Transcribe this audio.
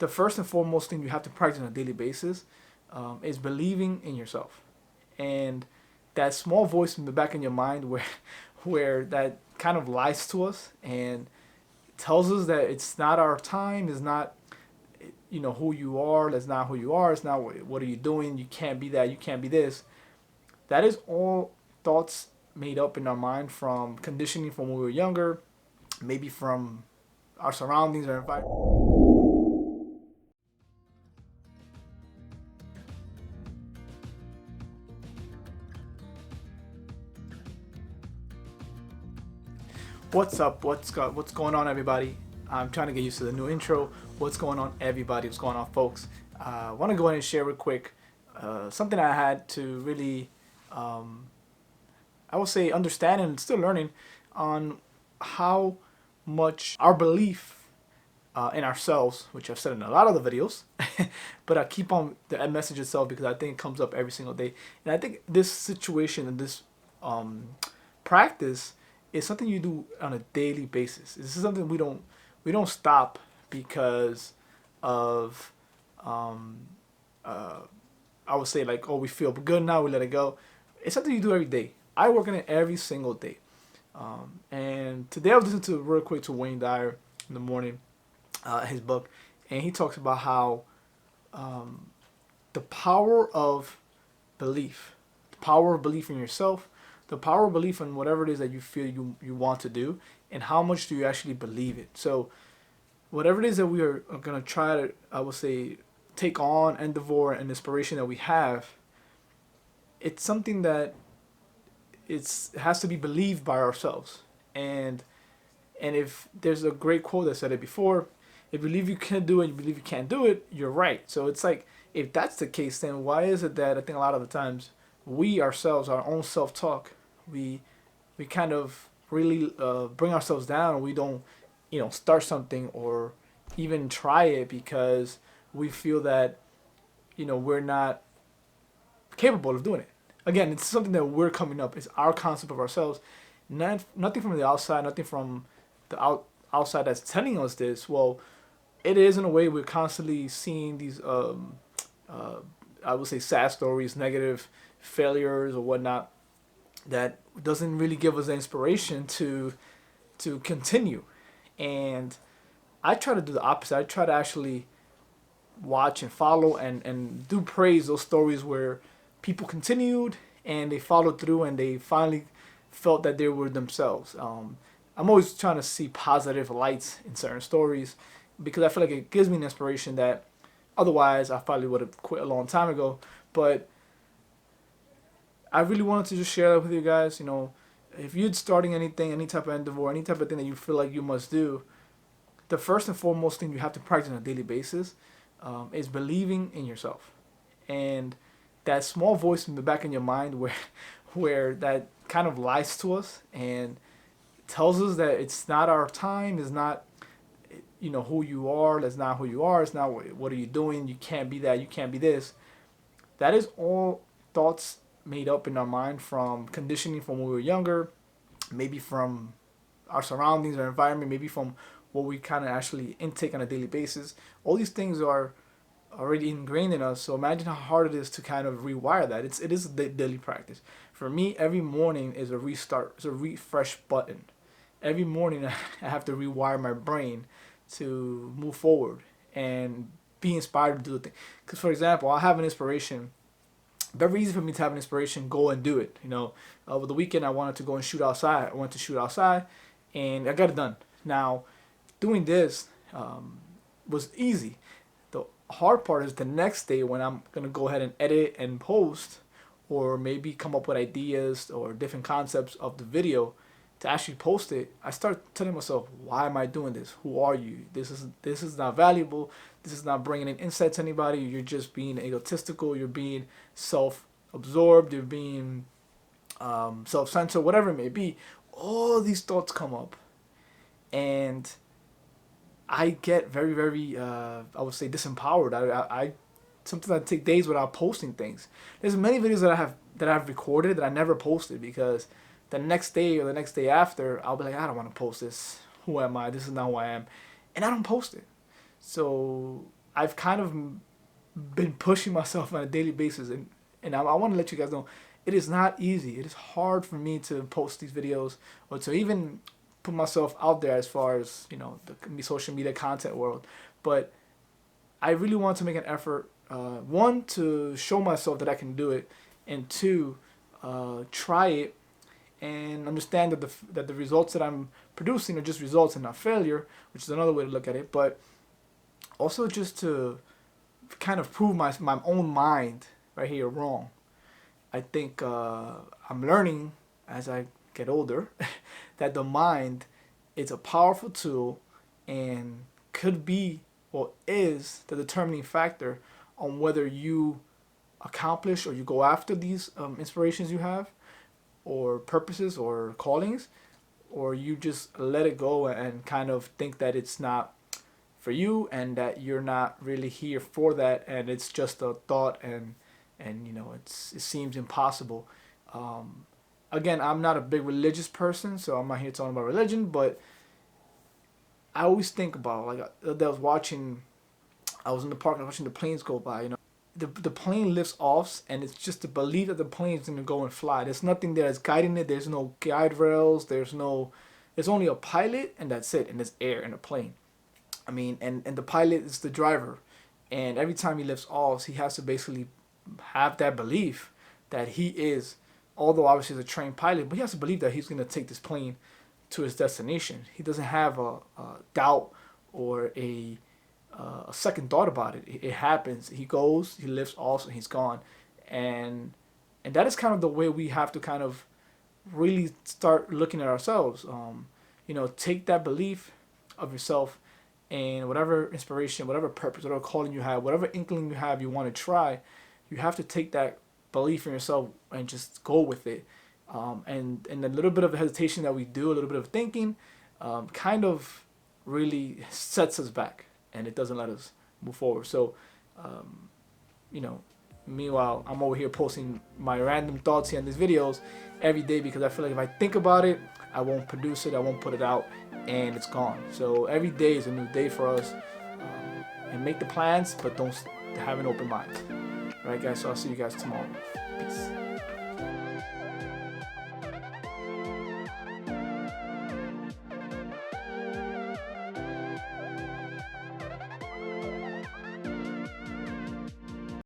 The first and foremost thing you have to practice on a daily basis is believing in yourself, and that small voice in the back of your mind where where that kind of lies to us and tells us that it's not our time, is not who you are. That's not who you are. It's not what are you doing. You can't be that. You can't be this. That is all thoughts made up in our mind from conditioning from when we were younger, maybe from our surroundings or environment. What's up? What's going on, everybody? I'm trying to get used to the new intro. What's going on, everybody? What's going on, folks? I want to go ahead and share real quick something I had to really, um, I would say, understand and still learning on how much our belief in ourselves, which I've said in a lot of the videos, but I keep on the message itself because I think it comes up every single day. And I think this situation and this um, practice is something you do on a daily basis. This is something we don't stop because of um, uh, I would say like, oh, we feel good now, we let it go. It's something you do every day. I work on it every single day. And today I was listening to real quick to Wayne Dyer in the morning, his book, and he talks about how um, the power of belief, the power of belief in yourself, the power of belief in whatever it is that you feel you want to do, and how much do you actually believe it. So whatever it is that we are going to try to, I would say, take on, endeavor, and inspiration that we have, it's something that it has to be believed by ourselves. And if there's a great quote that said it before, if you believe you can do it, you believe you can't do it, you're right. So it's like, if that's the case, then why is it that I think a lot of the times we ourselves, our own self-talk, we we kind of really bring ourselves down. We don't, start something or even try it because we feel that we're not capable of doing it. Again, it's something that we're coming up. It's our concept of ourselves. Nothing from the outside, nothing from the outside that's telling us this. Well, it is in a way we're constantly seeing these, uh, I would say, sad stories, negative failures or whatnot that doesn't really give us the inspiration to continue. And I try to do the opposite. I try to actually watch and follow and do praise those stories where people continued and they followed through and they finally felt that they were themselves. I'm always trying to see positive lights in certain stories because I feel like it gives me an inspiration that otherwise I probably would have quit a long time ago. But I really wanted to just share that with you guys. If you're starting anything, any type of endeavor, any type of thing that you feel like you must do, the first and foremost thing you have to practice on a daily basis is believing in yourself. And that small voice in the back of your mind where where that kind of lies to us and tells us that it's not our time, is not who you are, that's not who you are, it's not what are you doing, you can't be that, you can't be this. That is all thoughts made up in our mind from conditioning from when we were younger, maybe from our surroundings, our environment, maybe from what we kind of actually intake on a daily basis. All these things are already ingrained in us. So imagine how hard it is to kind of rewire that. It is a daily practice. For me, every morning is a restart. It's a refresh button. Every morning I have to rewire my brain to move forward and be inspired to do the thing. Because for example, I have an inspiration. Very easy for me to have an inspiration, go and do it. Over the weekend I wanted to go and shoot outside. I went to shoot outside, and I got it done. Now, doing this was easy. The hard part is the next day when I'm gonna go ahead and edit and post, or maybe come up with ideas or different concepts of the video to actually post it. I start telling myself, why am I doing this? Who are you? This is not valuable. This is not bringing in insight to anybody. You're just being egotistical. You're being self-absorbed. You're being self-centered. Whatever it may be. All these thoughts come up, and I get very, very, I would say, disempowered. I sometimes I take days without posting things. There's many videos that I've recorded that I never posted because the next day or the next day after I'll be like, I don't want to post this. Who am I? This is not who I am, and I don't post it. So I've kind of been pushing myself on a daily basis, and I want to let you guys know it is not easy. It is hard for me to post these videos or to even put myself out there as far as, you know, the social media content world. But I really want to make an effort, one, to show myself that I can do it, and two, try it and understand that the results that I'm producing are just results and not failure, which is another way to look at it. But also just to kind of prove my own mind right here wrong. I think I'm learning as I get older that the mind is a powerful tool and could be or is the determining factor on whether you accomplish or you go after these inspirations you have, or purposes or callings, or you just let it go and kind of think that it's not for you and that you're not really here for that, and it's just a thought, and you know, it seems impossible. Again, I'm not a big religious person, so I'm not here talking about religion, but I always think about, like, I was in the park and watching the planes go by. You know, the plane lifts off, and it's just the belief that the plane is gonna go and fly. There's nothing there that's guiding it. There's no guide rails. There's only a pilot, and that's it. And there's air in the plane. I mean, and the pilot is the driver, and every time he lifts off, he has to basically have that belief that he is, although obviously he's a trained pilot, but he has to believe that he's gonna take this plane to his destination. He doesn't have a doubt or a second thought about it. It happens. He goes, he lifts off, and he's gone. And that is kind of the way we have to kind of really start looking at ourselves. You know, take that belief of yourself and whatever inspiration, whatever purpose, whatever calling you have, whatever inkling you have, you want to try. You have to take that belief in yourself and just go with it. And a little bit of hesitation that we do, a little bit of thinking, kind of really sets us back, and it doesn't let us move forward. So, you know, meanwhile, I'm over here posting my random thoughts here in these videos every day because I feel like if I think about it, I won't produce it, I won't put it out, and it's gone. So every day is a new day for us, and make the plans, but don't have an open mind. All right, guys, so I'll see you guys tomorrow. Peace.